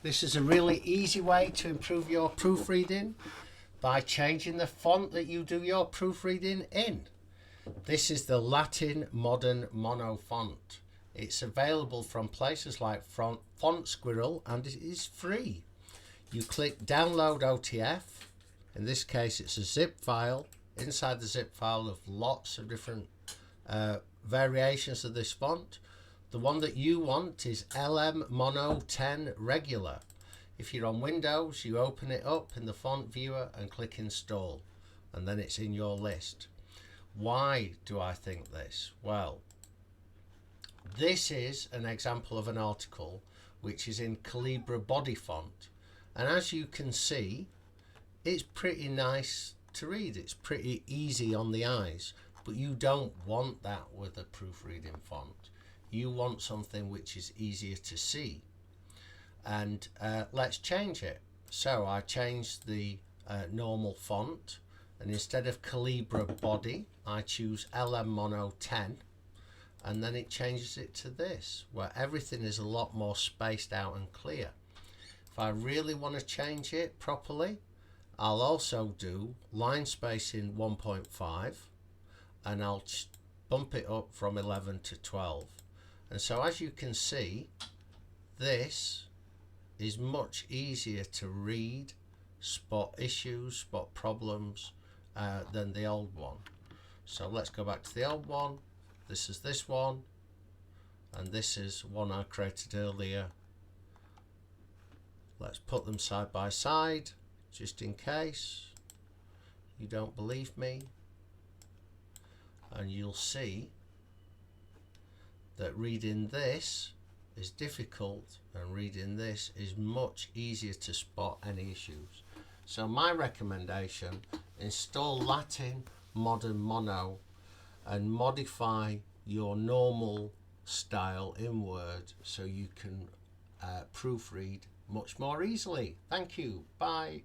This is a really easy way to improve your proofreading by changing the font that you do your proofreading in. This is the Latin Modern Mono font. It's available from places like Font Squirrel and it is free. You click download OTF. In this case it's a zip file. Inside the zip file of lots of different variations of this font. The one that you want is LM Mono 10 Regular. If you're on Windows, you open it up in the font viewer and click install, and then it's in your list. Why do I think this? Well, this is an example of an article which is in Calibri body font, and as you can see, it's pretty nice to read. It's pretty easy on the eyes, but you don't want that with a proofreading font. You want something which is easier to see, and let's change it. So I changed the normal font, and instead of Calibri body I choose LM Mono 10, and then it changes it to this where everything is a lot more spaced out and clear. If I really want to change it properly, I'll also do line spacing 1.5 and I'll bump it up from 11 to 12. And so as you can see, this is much easier to read, spot issues, spot problems than the old one. So let's go back to the old one. This is this one, and this is one I created earlier. Let's put them side by side, just in case you don't believe me. And you'll see that reading this is difficult and reading this is much easier to spot any issues. So my recommendation, install Latin Modern Mono and modify your normal style in Word so you can proofread much more easily. Thank you. Bye.